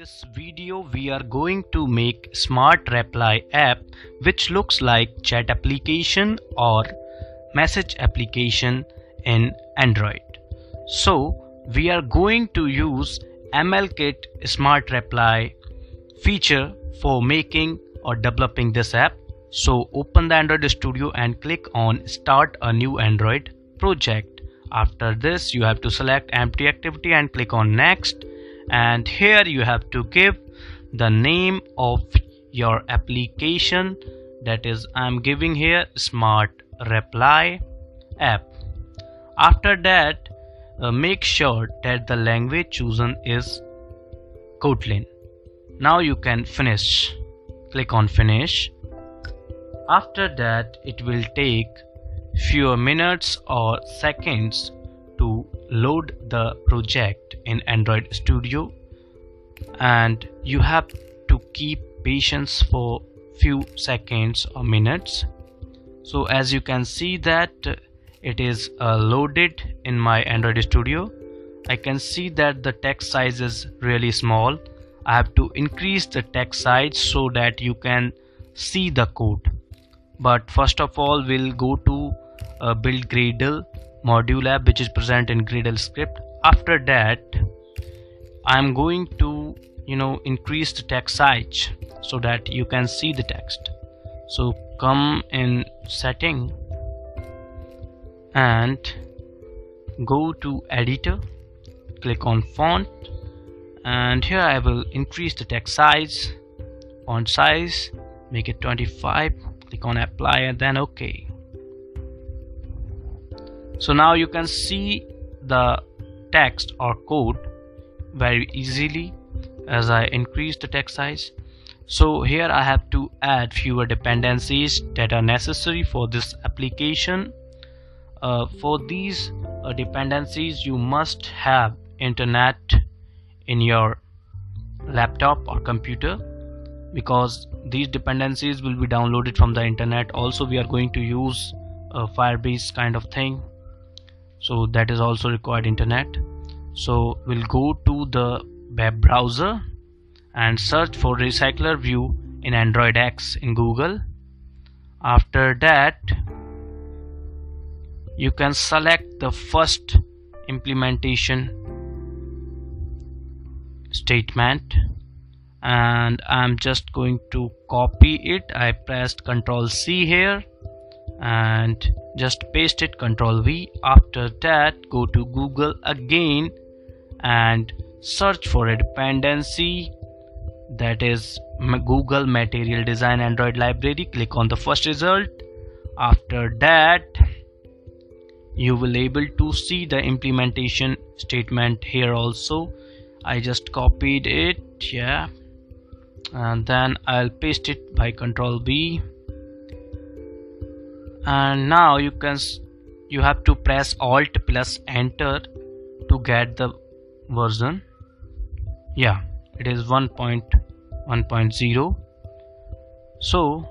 this video we are going to make smart reply app which looks like chat application or message application in Android. So we are going to use MLKit smart reply feature for making or developing this app. So open the Android Studio and click on start a new Android project. After this you have to select empty activity and click on next, and here you have to give the name of your application, that is I'm giving here smart reply app. After that make sure that the language chosen is Kotlin. Now you can finish. Click on finish. After that it will take few minutes or seconds to load the project in Android Studio, and you have to keep patience for few seconds or minutes. So as you can see that it is loaded in my Android Studio. I can see that the text size is really small. I have to increase the text size so that you can see the code. But first of all we'll go to build Gradle module app which is present in Gradle script. After that I'm going to increase the text size so that you can see the text. So come in setting and go to editor, click on font, and here I will increase the text size, font size, make it 25, click on apply and then OK. So now you can see the text or code very easily as I increase the text size. So here I have to add fewer dependencies that are necessary for this application. For these dependencies you must have internet in your laptop or computer, because these dependencies will be downloaded from the internet. Also we are going to use a Firebase kind of thing, so that is also required internet. So we'll go to the web browser and search for recycler view in Android X in Google. After that you can select the first implementation statement, and I'm just going to copy it. I pressed Ctrl C here and just paste it, Ctrl V. After that go to Google again and search for a dependency, that is Google Material Design Android Library. Click on the first result. After that you will able to see the implementation statement here also. I just copied it, yeah, and then I'll paste it by Ctrl V. And now you have to press Alt plus Enter to get the version. Yeah, it is 1.1.0. so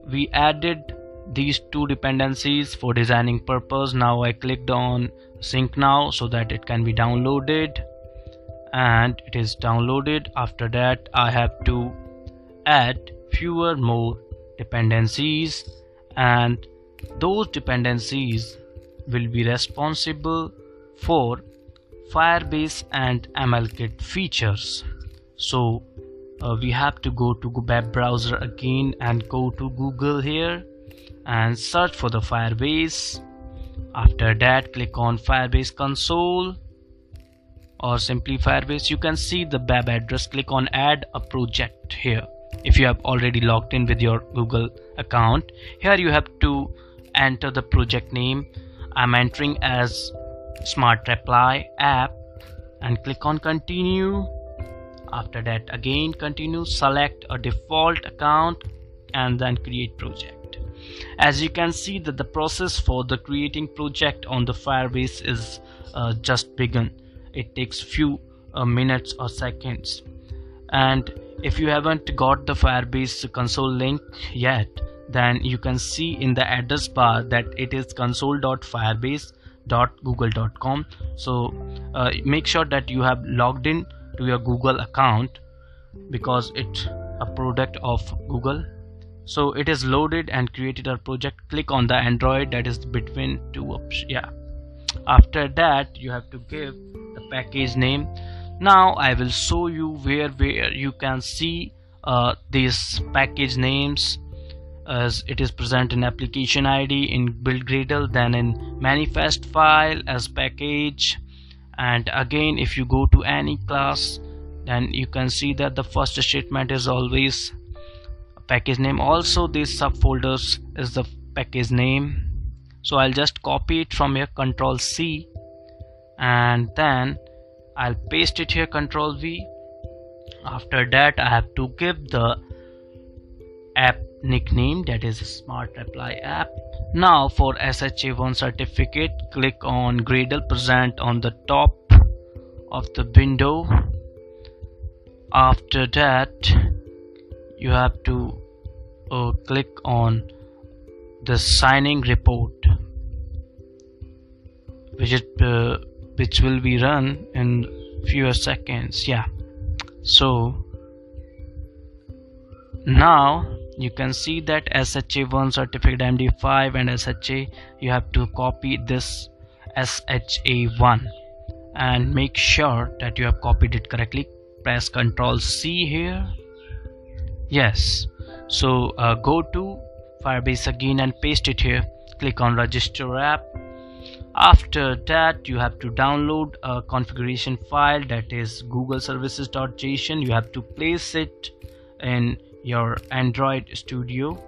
we added these two dependencies for designing purpose. Now I clicked on sync now so that it can be downloaded, and it is downloaded. After that I have to add fewer more dependencies, and those dependencies will be responsible for Firebase and MLKit features. So we have to go to web browser again and go to Google here and search for the Firebase. After that click on Firebase console or simply Firebase. You can see the web address. Click on add a project here if you have already logged in with your Google account. Here you have to enter the project name. I'm entering as smart reply app and click on continue. After that again continue, select a default account and then create project. As you can see that the process for the creating project on the Firebase is just begun. It takes few minutes or seconds, and if you haven't got the Firebase console link yet, then you can see in the address bar that it is console.firebase.google.com. so make sure that you have logged in to your Google account because it's a product of Google. So it is loaded and created a project. Click on the Android, that is between two options. Yeah, after that you have to give the package name. Now I will show you where you can see these package names, as it is present in application ID, in build Gradle, then in manifest file as package. And again, if you go to any class, then you can see that the first statement is always a package name. Also these subfolders is the package name. So I'll just copy it from here, Control C, and then I'll paste it here, Control V. After that I have to give the app nickname, that is Smart Reply app. Now for SHA1 certificate, click on Gradle present on the top of the window. After that you have to click on the signing report, which will be run in few seconds. Yeah, so now you can see that SHA1 certificate MD5 and SHA, you have to copy this SHA1 and make sure that you have copied it correctly. Press Ctrl C here. Yes, so go to Firebase again and paste it here. Click on register app. After that you have to download a configuration file, that is google services.json. You have to place it in your Android Studio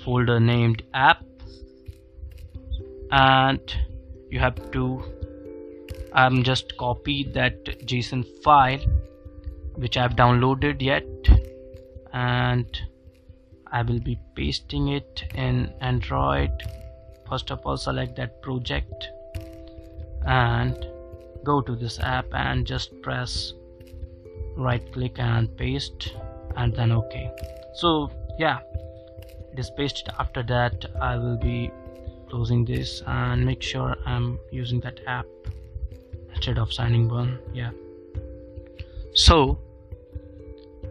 folder named app, and you have to just copy that JSON file which I have downloaded yet, and I will be pasting it in Android. First of all, select that project and go to this app and just press right click and paste, and then OK. So yeah, it is pasted. After that I will be closing this and make sure I'm using that app instead of signing one. Yeah, so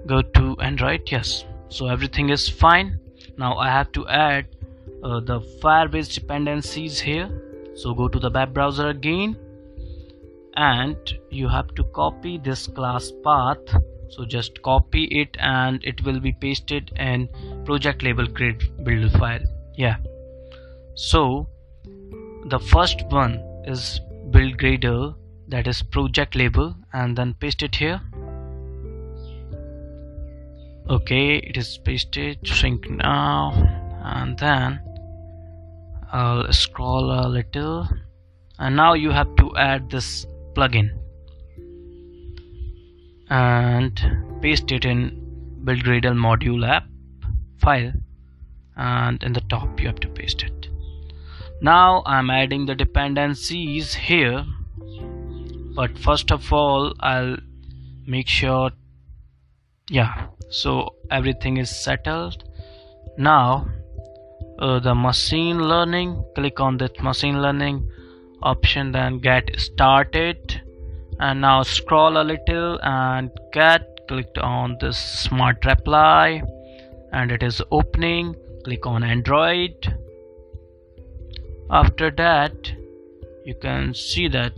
go to Android. Yes, so everything is fine. Now I have to add the Firebase dependencies here. So go to the web browser again, and you have to copy this class path. So just copy it and it will be pasted in project label grid build file. Yeah, so the first one is build Gradle, that is project label, and then paste it here. Okay, it is pasted. Shrink now, and then I'll scroll a little, and now you have to add this plugin and paste it in build Gradle module app file, and in the top you have to paste it. Now I'm adding the dependencies here, but first of all I'll make sure, yeah, so everything is settled. Now the machine learning, click on that machine learning option, then get started, and now scroll a little and clicked on this Smart Reply, and it is opening. Click on Android. After that you can see that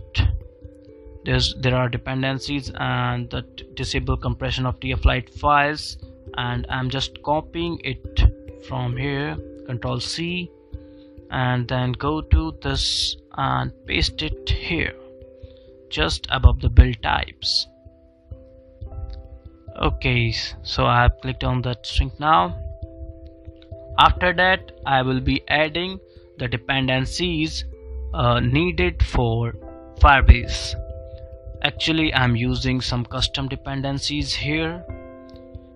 there are dependencies and the disable compression of TF-Lite files, and I'm just copying it from here, Control C, and then go to this and paste it here just above the build types. Okay, so I have clicked on that string now. After that I will be adding the dependencies needed for Firebase. Actually I'm using some custom dependencies here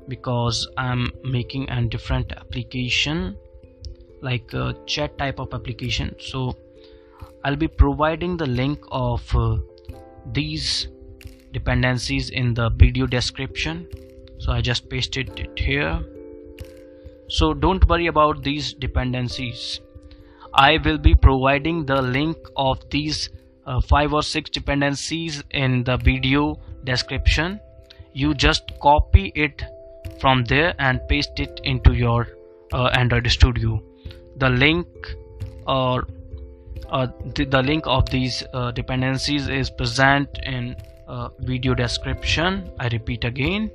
because I'm making a different application, like a chat type of application. So I'll be providing the link of these dependencies in the video description. So I just pasted it here. So don't worry about these dependencies. I will be providing the link of these 5 or 6 dependencies in the video description. you just copy it from there and paste it into your Android Studio. The link or the link of these dependencies is present in video description. I repeat again.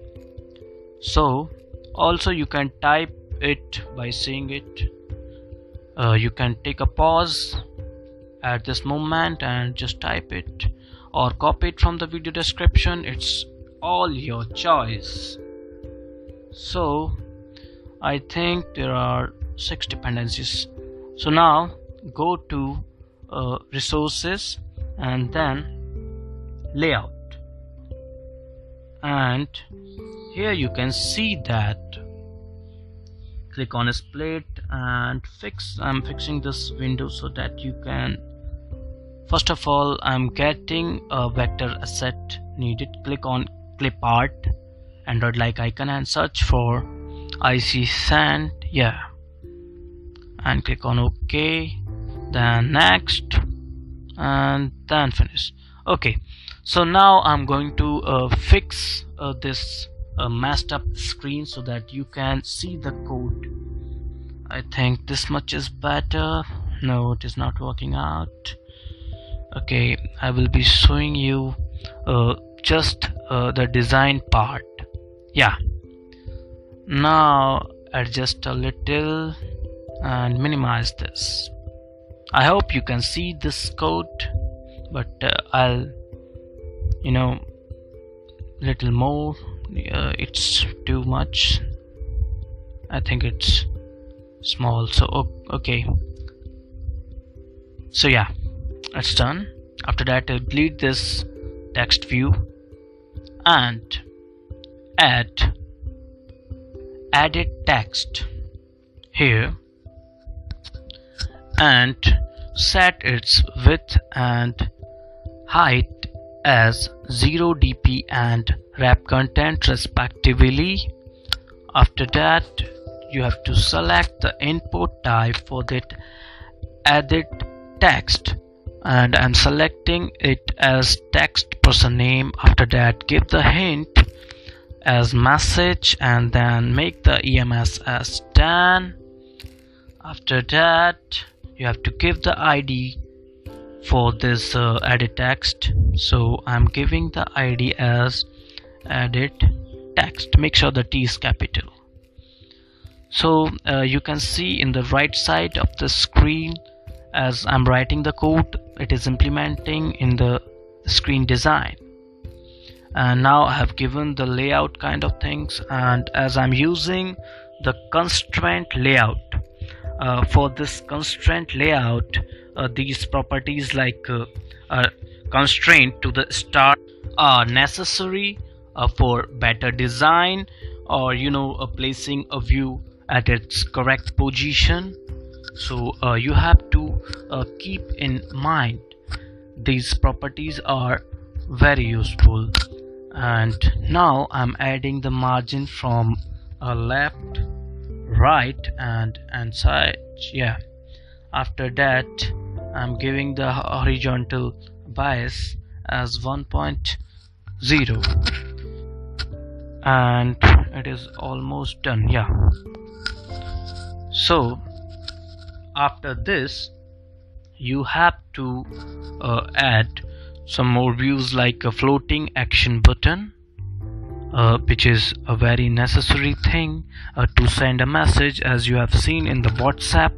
So also you can type it by saying it. You can take a pause at this moment and just type it, or copy it from the video description. It's all your choice. So I think there are 6 dependencies. So now go to resources and then layout, and here you can see that. Click on split and fix. I'm fixing this window so that you can, first of all, I'm getting a vector asset needed. Click on clip art, Android like icon, and search for IC sand, yeah, and click on OK, then next, and then finish. Okay, so now I'm going to fix this messed up screen so that you can see the code. I think this much is better. No, it is not working out. Okay, I will be showing you just the design part. Yeah, now adjust a little and minimize this. I hope you can see this code, but I'll little more. It's too much. I think it's small, so okay. So yeah, it's done. After that, delete this text view and add edit text here and set its width and height as 0 dp and wrap content respectively. After that, you have to select the input type for that edit text, and I'm selecting it as text person name. After that, give the hint as message and then make the EMS as 10. After that, you have to give the ID for this edit text, so I'm giving the ID as edit text. Make sure the T is capital. So you can see in the right side of the screen, as I'm writing the code, it is implementing in the screen design. And now I have given the layout kind of things, and as I'm using the constraint layout, for this constraint layout, these properties like constraint to the start are necessary for better design, or placing a view at its correct position. So you have to keep in mind these properties are very useful. And now I'm adding the margin from left, right, and side. Yeah. After that, I'm giving the horizontal bias as 1.0, and it is almost done. Yeah. So after this, you have to add some more views like a floating action button, which is a very necessary thing to send a message. As you have seen in the WhatsApp,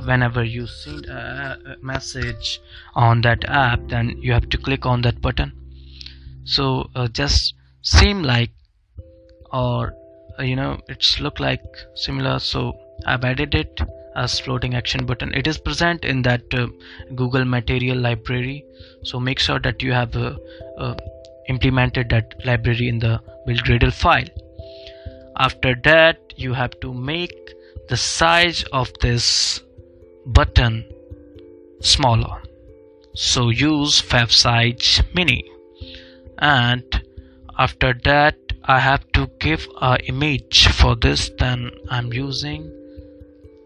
whenever you send a message on that app, then you have to click on that button. So just seem like, or it's look like similar, so I've added it as floating action button. It is present in that Google material library, so make sure that you have implemented that library in the build Gradle file. After that, you have to make the size of this button smaller, so use favsize mini. And after that, I have to give an image for this, then I'm using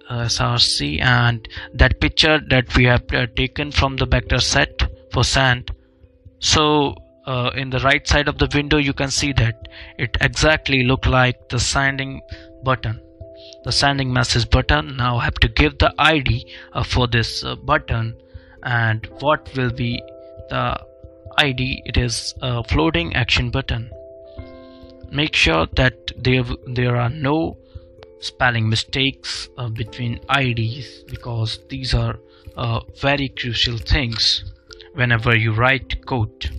src, and that picture that we have taken from the vector set for sand. So in the right side of the window, you can see that it exactly look like the sending button, the sending message button. Now I have to give the ID for this button, and what will be the ID? It is a floating action button. Make sure that there are no spelling mistakes between IDs, because these are very crucial things whenever you write code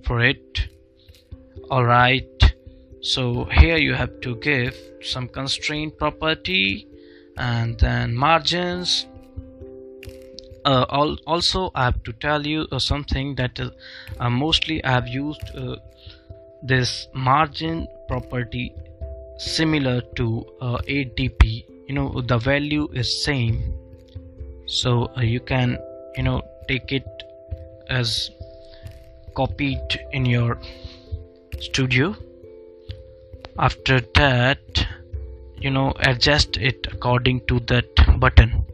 for it. Alright, so here you have to give some constraint property and then margins. Also I have to tell you something that mostly I have used this margin property similar to 8dp. The value is same, so you can take it as copied in your studio. After that, adjust it according to that button.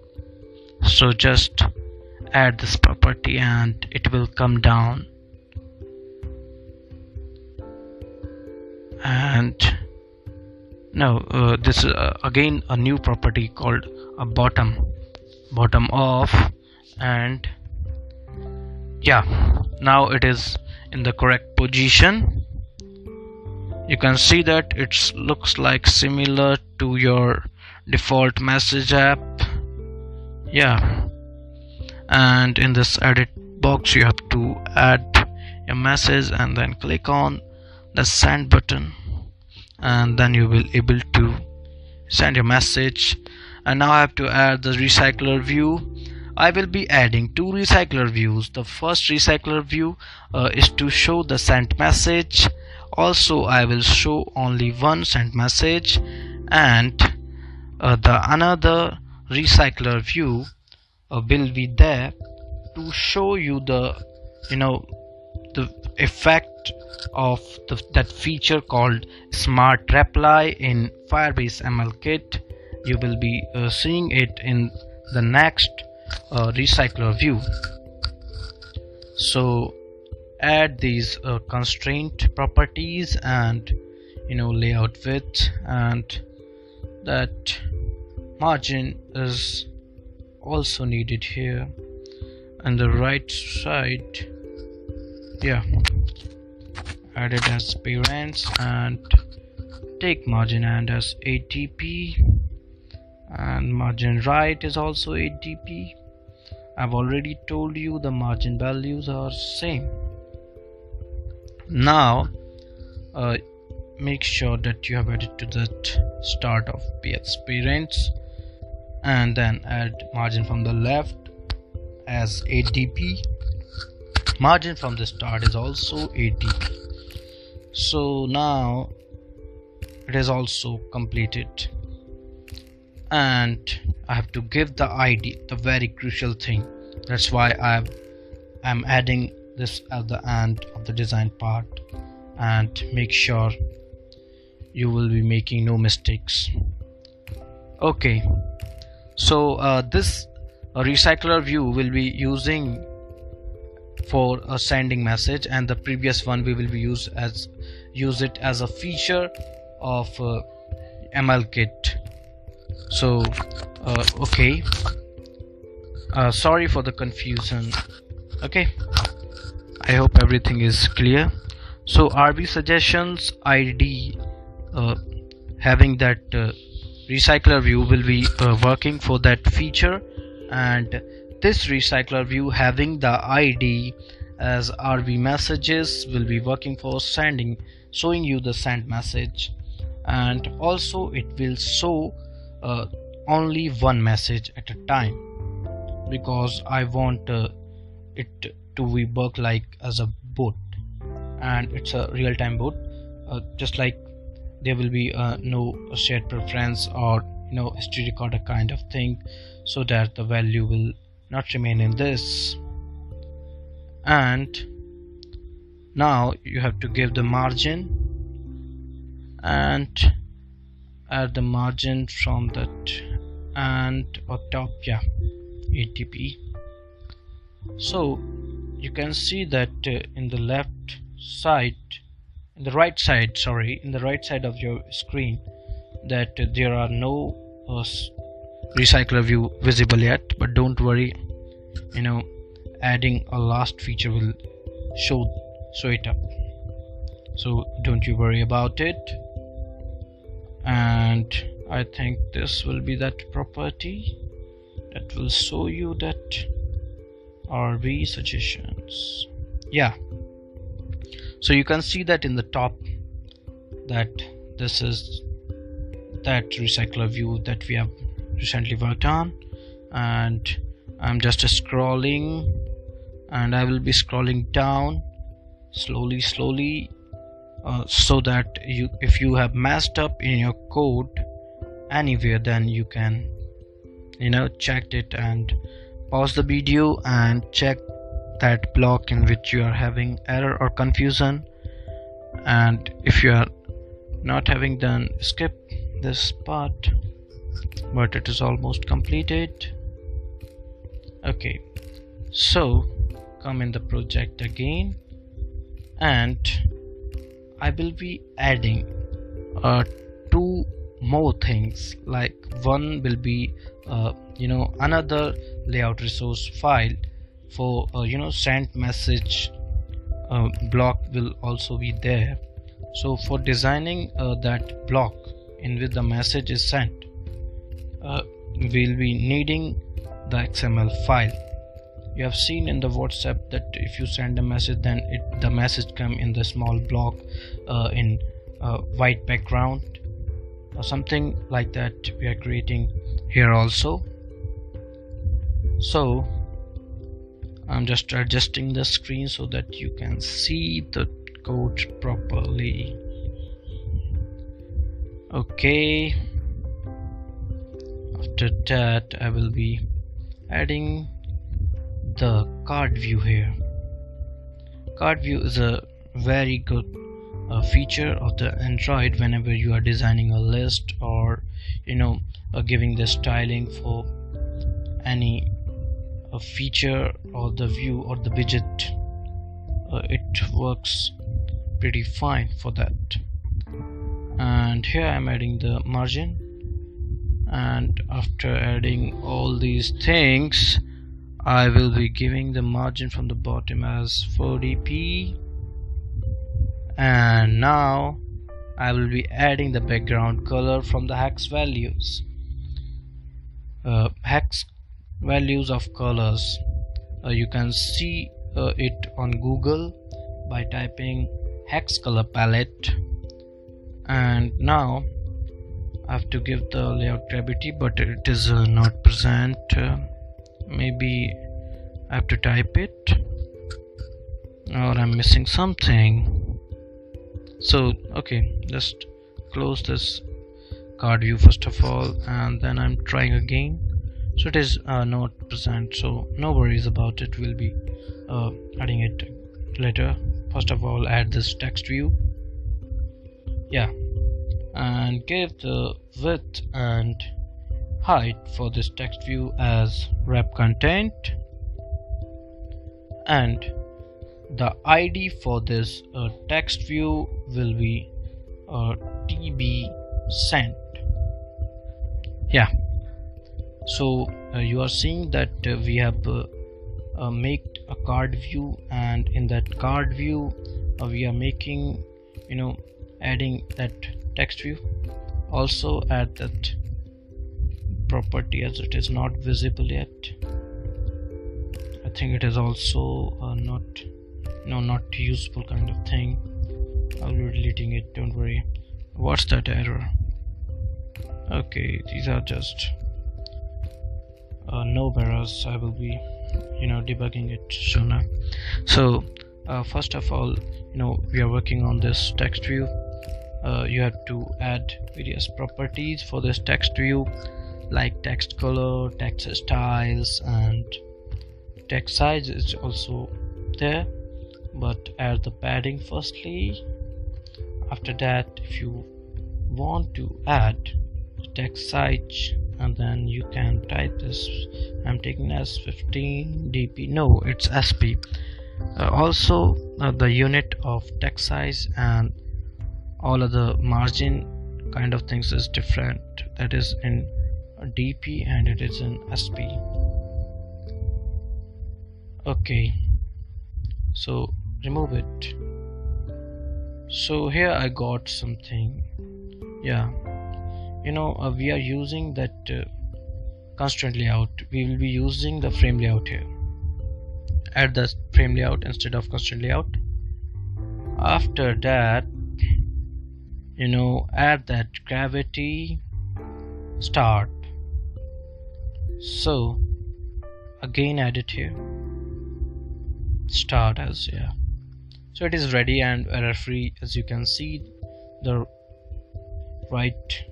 So just add this property and it will come down. And now this is again a new property called a bottom off, and yeah, now it is in the correct position. You can see that it looks like similar to your default message app. Yeah, and in this edit box you have to add a message and then click on the send button, and then you will able to send your message. And now I have to add the recycler view. I will be adding two recycler views. The first recycler view is to show the sent message. Also I will show only one sent message, and the another recycler view will be there to show you the the effect of that feature called smart reply in Firebase ML Kit. You will be seeing it in the next recycler view. So add these constraint properties and layout width, and that margin is also needed here on the right side. Yeah, add it as parents and take margin and as 8dp, and margin right is also 8dp. I've already told you the margin values are same. Now make sure that you have added to that start of ps parents, and then add margin from the left as 8dp. Margin from the start is also 8dp. So now it is also completed, and I have to give the ID, the very crucial thing. That's why I'm adding this at the end of the design part, and make sure you will be making no mistakes. Okay, so this recycler view will be using for a sending message, and the previous one we will be use it as a feature of ML Kit. So okay, sorry for the confusion. Okay, I hope everything is clear. So RB suggestions ID having that recycler view will be working for that feature, and this recycler view having the ID as RB messages will be working for showing you the sent message, and also it will show only one message at a time, because I want it to be work like as a bot, and it's a real-time bot, just like there will be no shared preference or history recorder kind of thing, so that the value will not remain in this. And now you have to give the margin and add the margin from that and on top, yeah, 8dp. So you can see that in the left right side of your screen that there are no recycler view visible yet, but don't worry, adding a last feature will show it up, so don't you worry about it. And I think this will be that property that will show you that RB suggestions. Yeah, so you can see that in the top that this is that recycler view that we have recently worked on, and I'm just scrolling, and I will be scrolling down slowly so that if you have messed up in your code anywhere, then you can check it and pause the video and check that block in which you are having error or confusion. And if you are not having, then skip this part, but it is almost completed. Okay, so come in the project again, and I will be adding two more things. Like one will be another layout resource file for sent message block will also be there. So for designing that block in which the message is sent, we'll be needing the XML file. You have seen in the WhatsApp that if you send a message, then the message come in the small block in white background or something like that. We are creating here also. So I'm just adjusting the screen so that you can see the code properly. Okay, after that I will be adding the card view here. Card view is a very good feature of the Android whenever you are designing a list or giving the styling for any feature or the view or the widget. It works pretty fine for that. And here I'm adding the margin, and after adding all these things, I will be giving the margin from the bottom as 4dp, and now I will be adding the background color from the hex values. Hex values of colors, you can see it on Google by typing hex color palette. And now I have to give the layout gravity, but it is not present. Maybe I have to type it, or I'm missing something. So okay, just close this card view first of all, and then I'm trying again. So it is not present, so no worries about it. We'll be adding it later. First of all, add this text view. Yeah, and give the width and height for this text view as wrap content, and the ID for this text view will be tb sent. Yeah, so you are seeing that we have made a card view, and in that card view we are making adding that text view. Also add that property as it is not visible yet. I think it is also not useful kind of thing. I'll be deleting it, don't worry. What's that error? Okay, these are just no errors. I will be debugging it sooner. So first of all, we are working on this text view. You have to add various properties for this text view, like text color, text styles, and text size is also there, but add the padding firstly. After that, if you want to add the text size, and then you can type this. I'm taking as 15 dp, no, it's sp. Also the unit of text size and all other margin kind of things is different. That is in DP and it is in SP. Okay, so remove it. So here I got something. Yeah, we are using that constraint layout. We will be using the frame layout here. Add the frame layout instead of constraint layout. After that, add that gravity start. So again add it here, start as, yeah. So it is ready and error free, as you can see the right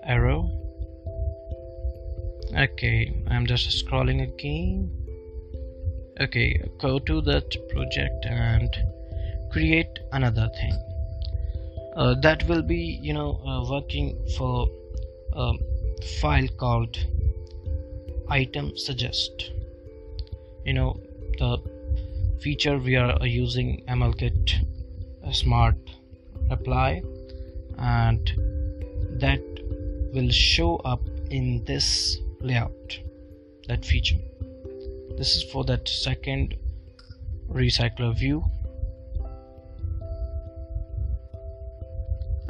arrow. Okay, I'm just scrolling again. Okay, go to that project and create another thing that will be working for a file called item suggest. The feature we are using MLKit smart reply, and that will show up in this layout, that feature. This is for that second recycler view.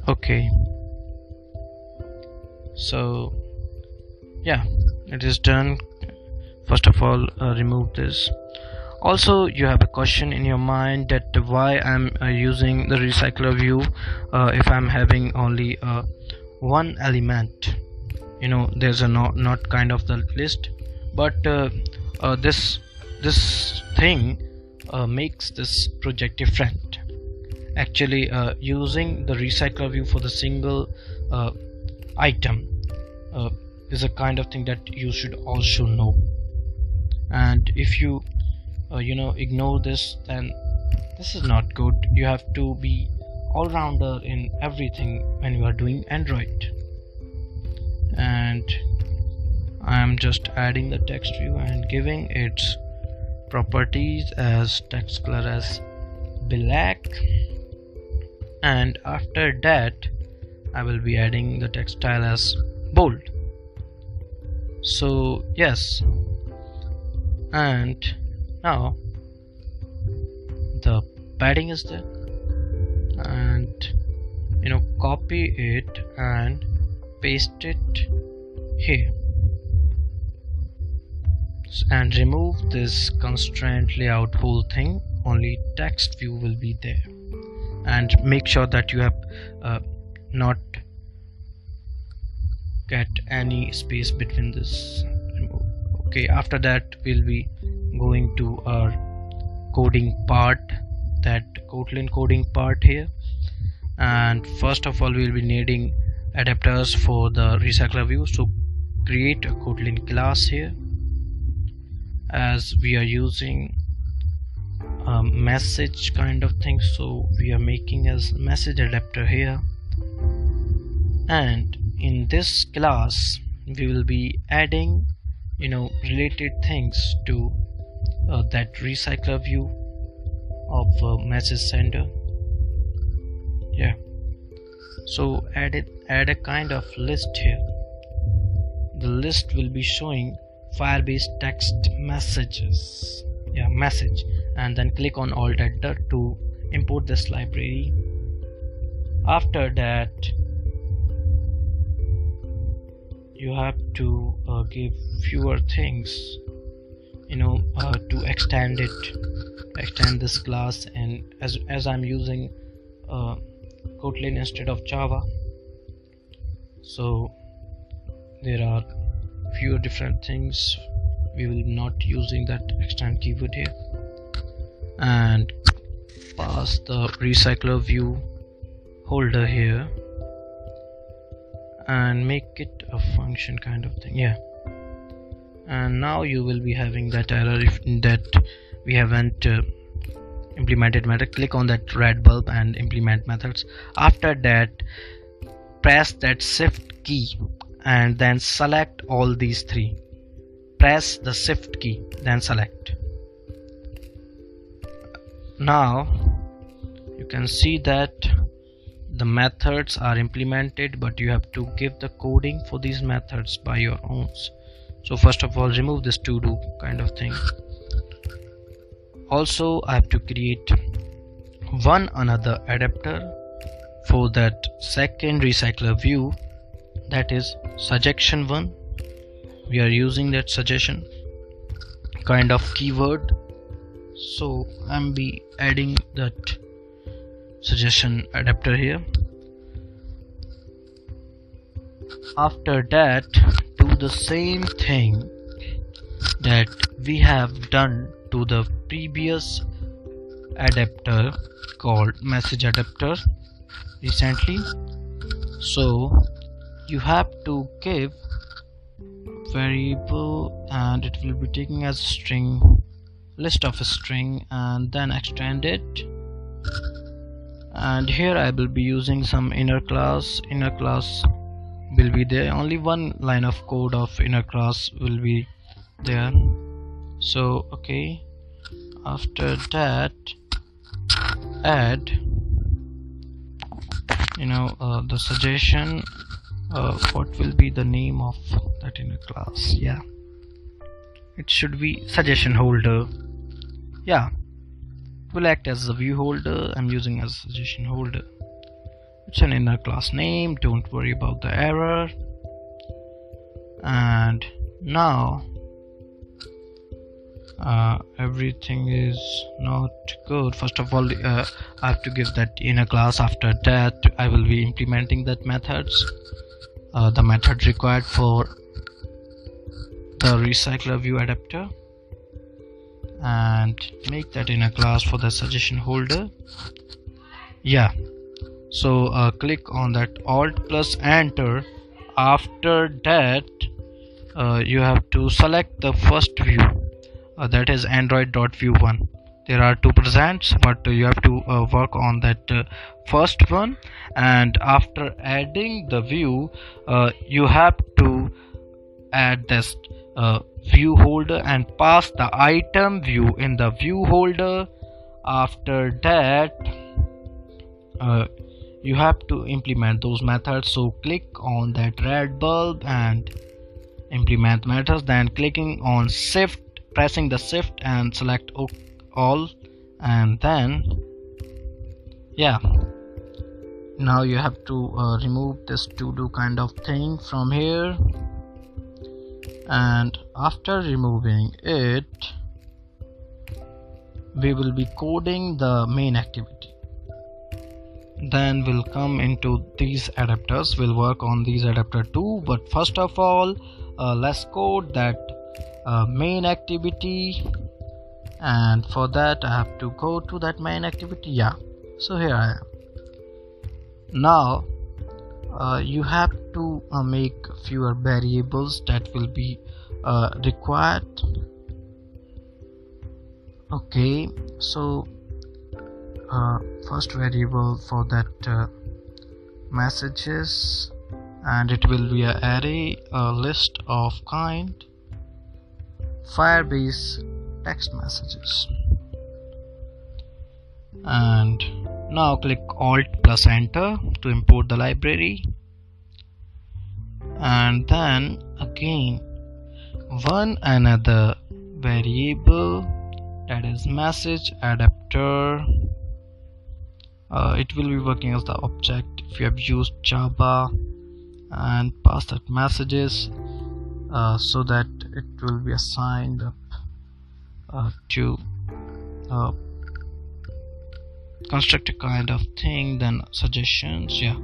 Okay, so yeah, it is done. First of all, remove this. Also, you have a question in your mind that why I'm using the recycler view if I'm having only one element. There's a not kind of the list, but this thing makes this project different. Actually, using the recycler view for the single item is a kind of thing that you should also know. And if you ignore this, then this is not good. You have to be all-rounder in everything when you are doing Android. And I'm just adding the text view and giving its properties as text color as black, and after that I will be adding the text style as bold. So yes, and now the padding is there, and copy it and paste it here, and remove this constraint layout whole thing. Only text view will be there, and make sure that you have not get any space between this. Okay, after that we'll be going to our coding part, that Kotlin coding part here. And first of all, we'll be needing adapters for the recycler view. So create a Kotlin class here, as we are using a message kind of thing, so we are making as message adapter here. And in this class we will be adding related things to that recycler view of message sender. Yeah, so add a kind of list here. The list will be showing Firebase text messages, message, and then click on alt editor to import this library. After that, you have to give fewer things to extend this class. And as I'm using Kotlin instead of Java, so there are few different things. We will not using that extend keyword here, and pass the recycler view holder here and make it a function kind of thing. Yeah, and now you will be having that error if that we haven't implemented method. Click on that red bulb and implement methods. After that, press that shift key and then select all these three. Press the shift key, then select. Now you can see that the methods are implemented, but you have to give the coding for these methods by your own. So first of all, remove this to do kind of thing. Also, I have to create one another adapter for that second recycler view, that is suggestion one. We are using that suggestion kind of keyword, so I'm be adding that suggestion adapter here. After that, do the same thing that we have done to the previous adapter called message adapter recently. So you have to give variable and it will be taking as string, list of a string, and then extend it. And here I will be using some inner class. Inner class will be there, only one line of code of inner class will be there. So okay, after that add the suggestion, what will be the name of that inner class? Yeah, it should be suggestion holder. Yeah, it will act as a view holder. I'm using as a suggestion holder. It's an inner class name, don't worry about the error. And now everything is not good. First of all, I have to give that inner class. After that, I will be implementing that methods, the method required for the recycler view adapter, and make that inner class for the suggestion holder. Yeah, so click on that alt plus enter. After that, you have to select the first view, that is android.view1. There are two presents, but you have to work on that first one. And after adding the view, you have to add this view holder and pass the item view in the view holder. After that, you have to implement those methods. So click on that red bulb and implement methods, then clicking on shift, pressing the shift and select all, and then yeah, now you have to remove this to do kind of thing from here. And after removing it, we will be coding the main activity. Then we'll come into these adapters. We'll work on these adapter too, but first of all, let's code that main activity. And for that, I have to go to that main activity. Yeah, so here I am. Now you have to make fewer variables that will be required. Okay, so first variable for that messages, and it will be an array, a list of kind Firebase text messages. And now click alt plus enter to import the library, and then again one another variable, that is message adapter. It will be working as the object if you have used Java, and pass that messages so that it will be assigned up to constructor kind of thing, then suggestions. Yeah,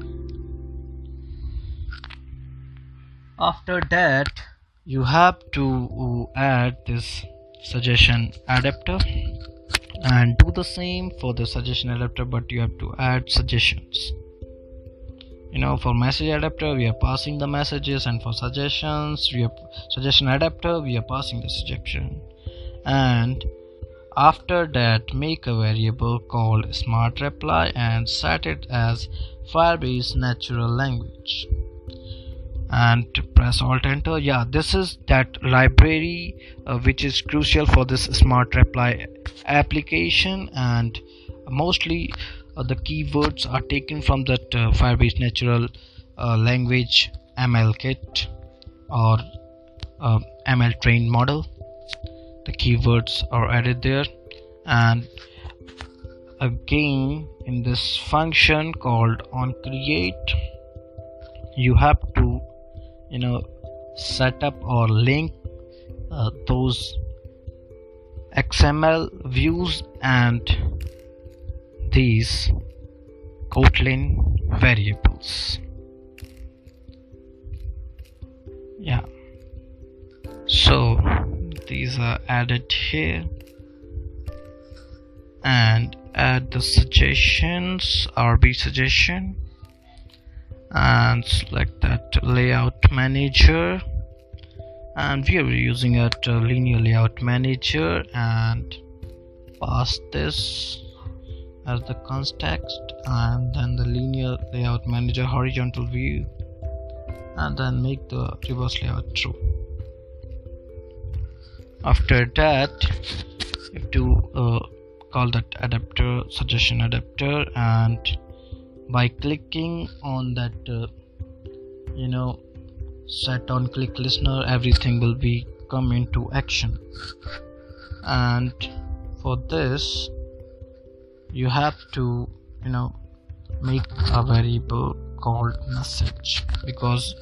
after that you have to add this suggestion adapter and do the same for the suggestion adapter, but you have to add suggestions. For message adapter we are passing the messages, and for suggestions we have suggestion adapter, we are passing the suggestion. And after that, make a variable called smart reply and set it as firebase-natural-language, and press alt enter. Yeah, this is that library which is crucial for this smart reply application, and mostly the keywords are taken from that Firebase natural language ML kit or ML trained model. The keywords are added there, and again in this function called onCreate, you have to set up or link those XML views and these Kotlin variables. Yeah, so these are added here, and add the suggestions, RB suggestion, and select that layout manager, and we are using a linear layout manager, and pass this as the context, and then the linear layout manager horizontal view, and then make the reverse layout true. After that, you have to call that adapter, suggestion adapter, and by clicking on that set on click listener, everything will be come into action. And for this you have to make a variable called message, because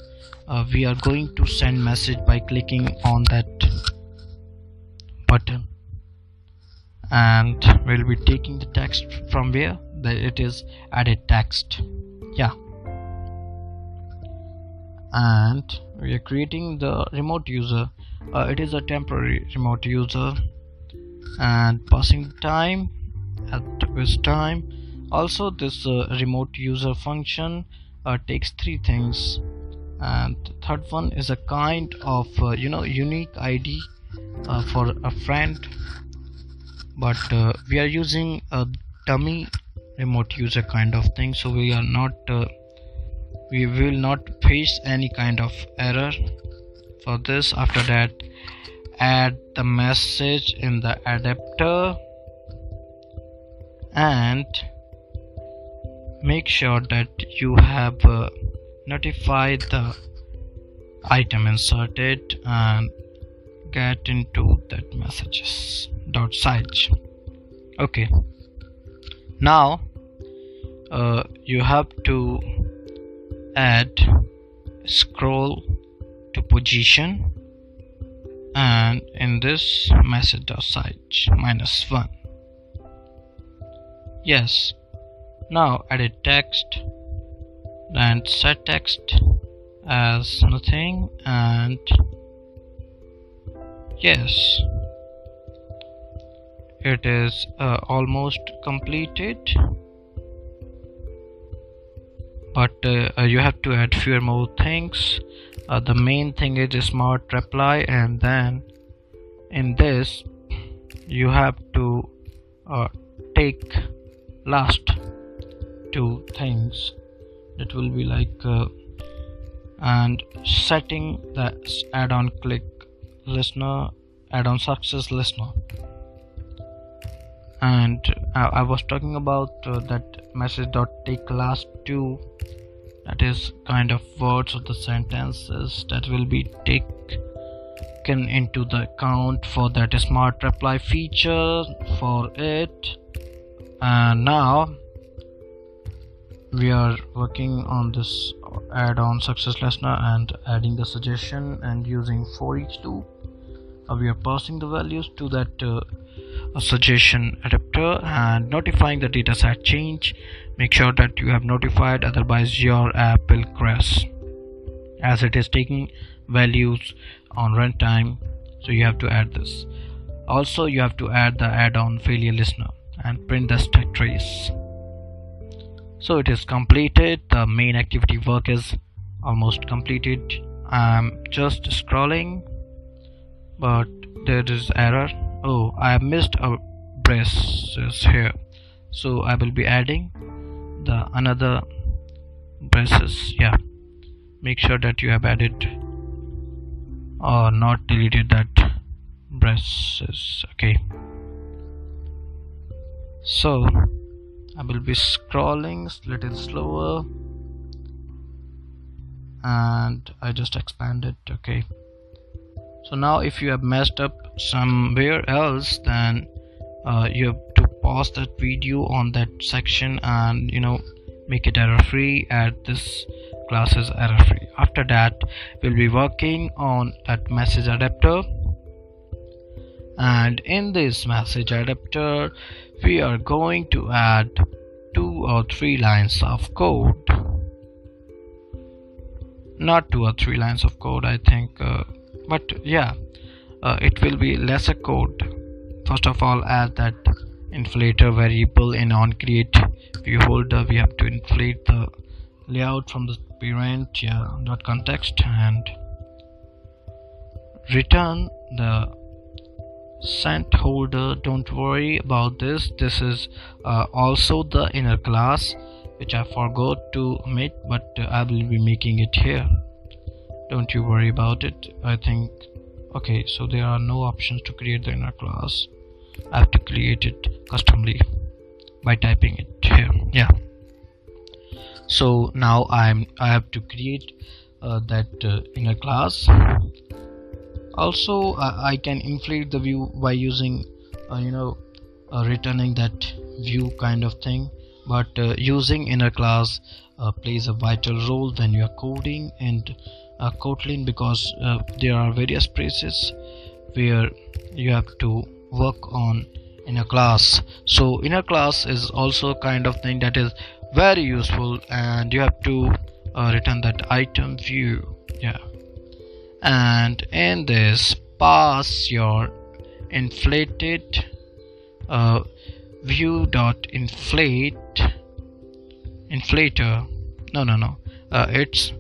we are going to send message by clicking on that button, and we'll be taking the text from where that it is added text. Yeah, and we are creating the remote user. It is a temporary remote user, and passing time at this time. Also, this remote user function takes three things, and third one is a kind of unique ID for a friend, but we are using a dummy remote user kind of thing, so we are not we will not face any kind of error for this. After that, add the message in the adapter and make sure that you have notified the item inserted and get into that messages dot size. Okay, now you have to add scroll to position, and in this message dot size -1. Yes, now edit text and set text as nothing, and yes, it is almost completed, but you have to add few more things. The main thing is a smart reply, and then in this you have to take last two things, that will be like and setting the add-on click listener, add-on success listener. And I was talking about that message dot take last two, that is kind of words of the sentences that will be taken into the account for that smart reply feature for it. And now we are working on this add-on success listener and adding the suggestion and using for each loop. We are passing the values to that suggestion adapter and notifying the dataset change. Make sure that you have notified, otherwise your app will crash, as it is taking values on runtime. So you have to add this. Also, you have to add the add-on failure listener and print the stack trace. So it is completed. The main activity work is almost completed. I'm just scrolling, but there is error. Oh, I have missed a braces here, so I will be adding the another braces. Yeah, make sure that you have added or not deleted that braces. Okay, So I will be scrolling little slower, and I just expanded. Okay, so now if you have messed up somewhere else, then you have to pause that video on that section and make it error free. Add this class as error free. After that, we'll be working on that message adapter, and in this message adapter we are going to add 2 or 3 lines of code. Not 2 or 3 lines of code, I think, but yeah, it will be lesser code. First of all, add that inflator variable in onCreate view holder. We have to inflate the layout from the parent, dot context, and return the sent holder. Don't worry about this. This is also the inner class, which I forgot to make, but I will be making it here. Don't you worry about it. I think, okay, so there are no options to create the inner class. I have to create it customly by typing it here. So now I have to create that inner class. Also, I can inflate the view by using returning that view kind of thing, but using inner class plays a vital role when you are coding in Kotlin, because there are various places where you have to work on inner class. So inner class is also kind of thing that is very useful, and you have to return that item view. And in this, pass your inflated view dot inflator. It's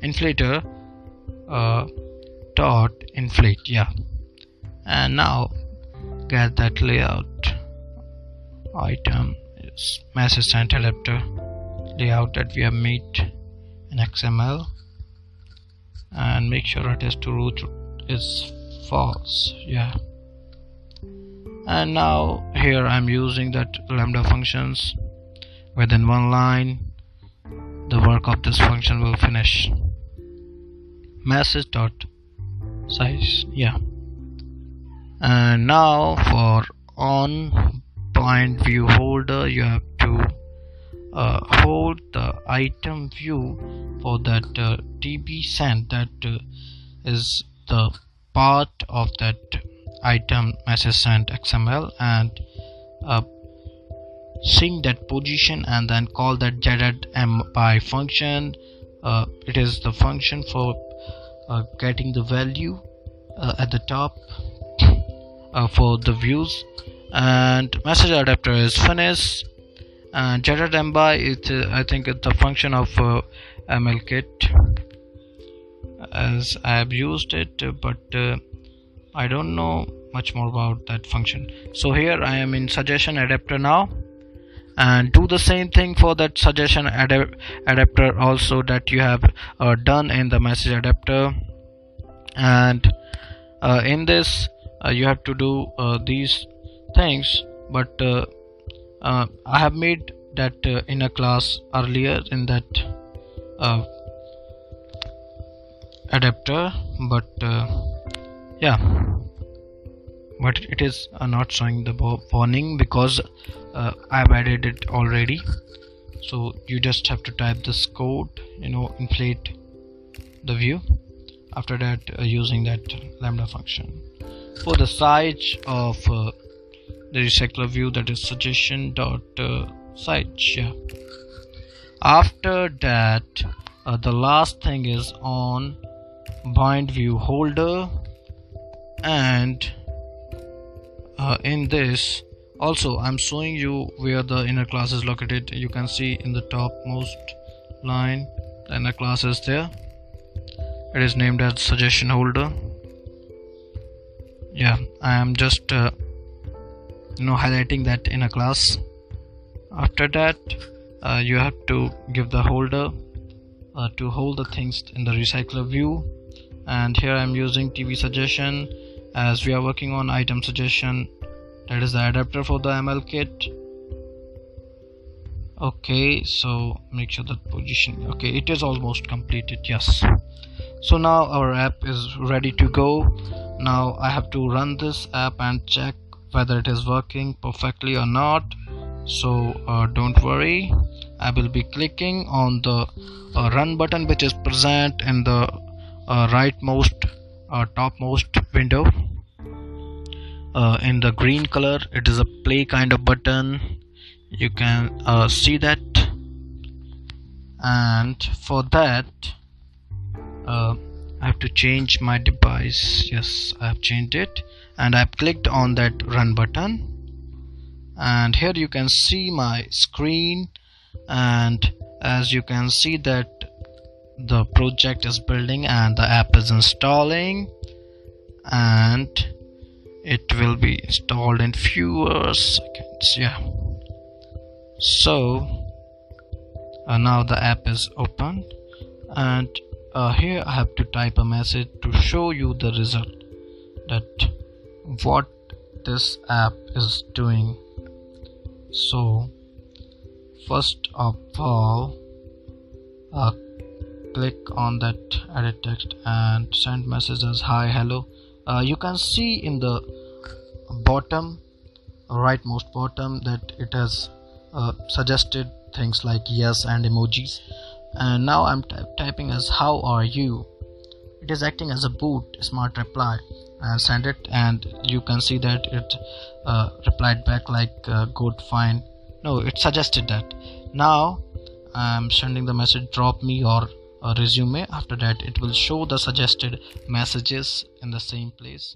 inflator dot inflate. And now get that layout item is message sent adapter layout that we have made in XML, and make sure it is to root is false. And now here I'm using that lambda functions. Within one line, the work of this function will finish. Message dot size. And now for on point view holder, you have to hold the item view for that db sent, that is the part of that item message sent XML, and sync that position, and then call that getMy function. It is the function for getting the value at the top for the views. And message adapter is finished, and getMy is I think it's the function of MLKit, as I have used it, but I don't know much more about that function. So here I am in suggestion adapter now, and do the same thing for that suggestion adapter also that you have done in the message adapter. And in this you have to do these things, but I have made that inner class earlier in that adapter, but but it is not showing the warning because I have added it already. So you just have to type this code, inflate the view. After that, using that lambda function for the size of the recycler view, that is suggestion dot size. After that, the last thing is on bind view holder, and in this also I'm showing you where the inner class is located. You can see in the topmost line the inner class is there. It is named as suggestion holder. I am just highlighting that inner class. After that, you have to give the holder to hold the things in the recycler view, and here I'm using TV suggestion as we are working on item suggestion. That is the adapter for the ML kit. Okay, so make sure that position, okay, it is almost completed. Yes, so now our app is ready to go. Now I have to run this app and check whether it is working perfectly or not. So don't worry, I will be clicking on the run button, which is present in the rightmost topmost window in the green color. It is a play kind of button, you can see that. And for that I have to change my device. Yes, I have changed it, and I've clicked on that run button, and here you can see my screen, and as you can see that the project is building and the app is installing, and it will be installed in fewer seconds. Yeah, so now the app is opened, and here I have to type a message to show you the result, that what this app is doing. So first of all, click on that edit text and send message as hi, hello. You can see in the bottom, rightmost bottom, that it has suggested things like yes and emojis. And now I'm typing as how are you. It is acting as a boot smart reply, and send it, and you can see that it replied back like good, fine. No, it suggested that. Now I'm sending the message drop me or resume. After that it will show the suggested messages in the same place.